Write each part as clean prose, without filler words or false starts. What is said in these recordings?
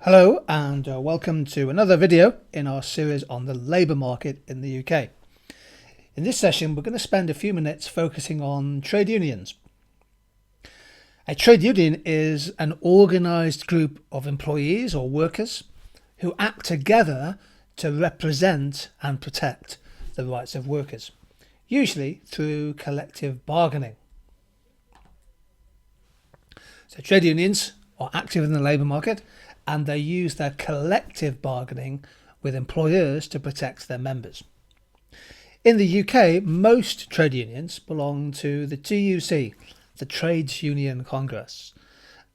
Hello and welcome to another video in our series on the labour market in the UK. In this session we're going to spend a few minutes focusing on trade unions. A trade union is an organised group of employees or workers who act together to represent and protect the rights of workers, usually through collective bargaining. So trade unions are active in the labour market and they use their collective bargaining with employers to protect their members. In the UK, most trade unions belong to the TUC, the Trades Union Congress,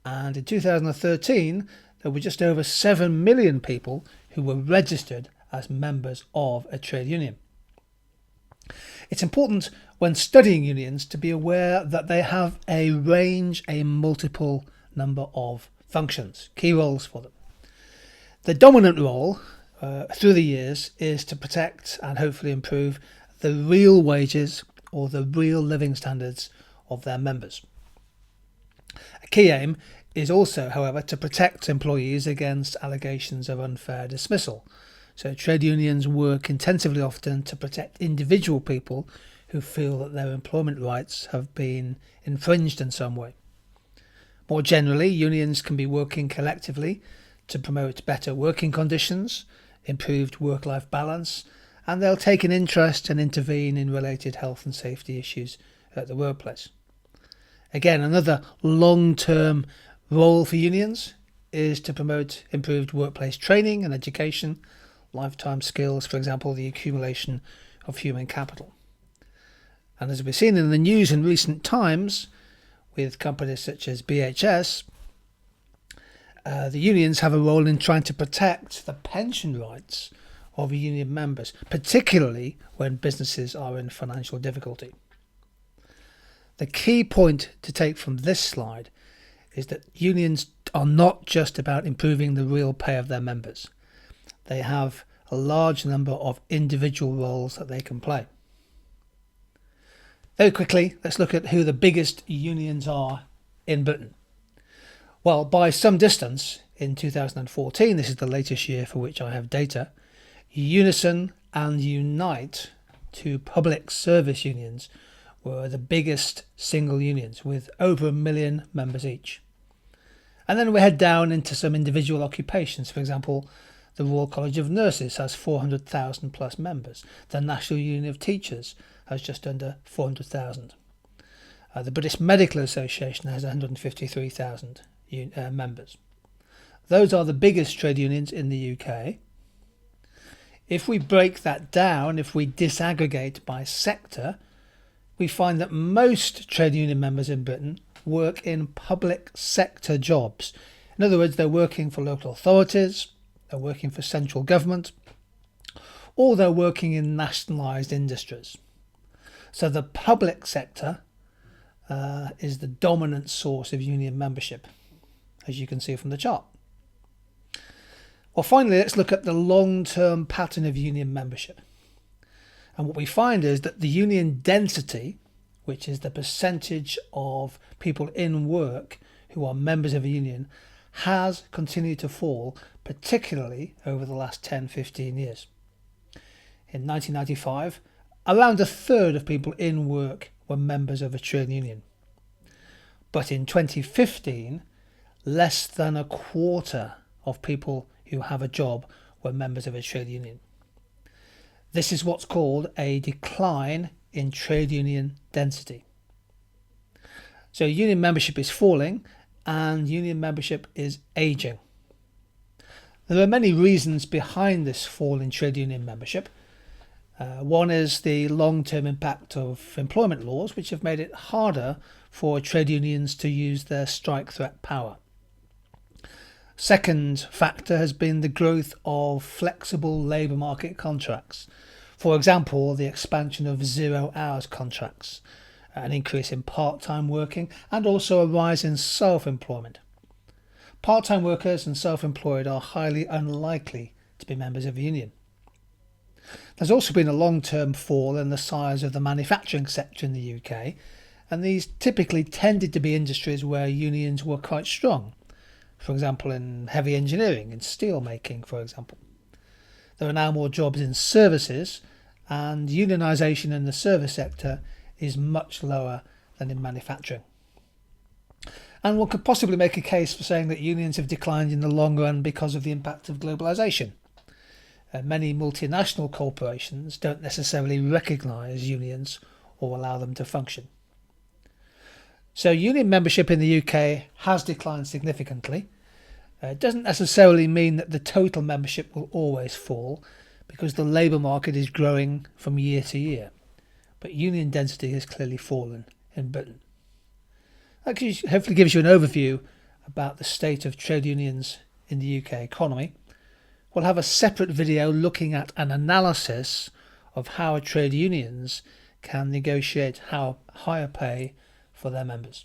and in 2013 there were just over 7 million people who were registered as members of a trade union. It's important when studying unions to be aware that they have a multiple number of functions, key roles for them. The dominant role through the years is to protect and hopefully improve the real wages or the real living standards of their members. A key aim is also, however, to protect employees against allegations of unfair dismissal. So trade unions work intensively often to protect individual people who feel that their employment rights have been infringed in some way. More generally, unions can be working collectively to promote better working conditions, improved work-life balance, and they'll take an interest and intervene in related health and safety issues at the workplace. Again, another long-term role for unions is to promote improved workplace training and education, lifetime skills, for example, the accumulation of human capital. And as we've seen in the news in recent times, with companies such as BHS, the unions have a role in trying to protect the pension rights of union members, particularly when businesses are in financial difficulty. The key point to take from this slide is that unions are not just about improving the real pay of their members. They have a large number of individual roles that they can play. Very quickly, let's look at who the biggest unions are in Britain. Well, by some distance, in 2014, this is the latest year for which I have data, Unison and Unite, two public service unions, were the biggest single unions with over 1 million members each. And then we head down into some individual occupations. For example, the Royal College of Nurses has 400,000 plus members. The National Union of Teachers has just under 400,000. The British Medical Association has 153,000 members. Those are the biggest trade unions in the UK. If we break that down, if we disaggregate by sector, we find that most trade union members in Britain work in public sector jobs. In other words, they're working for local authorities, they're working for central government, or they're working in nationalised industries. So the public sector is the dominant source of union membership, as you can see from the chart. Well, finally, let's look at the long-term pattern of union membership. And what we find is that the union density, which is the percentage of people in work who are members of a union, has continued to fall, particularly over the last 10-15 years. In 1995, around a third of people in work were members of a trade union. But in 2015, less than a quarter of people who have a job were members of a trade union. This is what's called a decline in trade union density. So union membership is falling and union membership is ageing. There are many reasons behind this fall in trade union membership. One is the long-term impact of employment laws, which have made it harder for trade unions to use their strike threat power. Second factor has been the growth of flexible labour market contracts. For example, the expansion of 0 hours contracts, an increase in part-time working, and also a rise in self-employment. Part-time workers and self-employed are highly unlikely to be members of a union. There's also been a long-term fall in the size of the manufacturing sector in the UK, and these typically tended to be industries where unions were quite strong. for example in heavy engineering, in steel making for example. There are now more jobs in services, and unionisation in the service sector is much lower than in manufacturing. And one could possibly make a case for saying that unions have declined in the long run because of the impact of globalisation. Many multinational corporations don't necessarily recognise unions or allow them to function. So union membership in the UK has declined significantly. It doesn't necessarily mean that the total membership will always fall, because the labour market is growing from year to year. But union density has clearly fallen in Britain. That hopefully gives you an overview about the state of trade unions in the UK economy. We'll have a separate video looking at an analysis of how trade unions can negotiate higher pay for their members.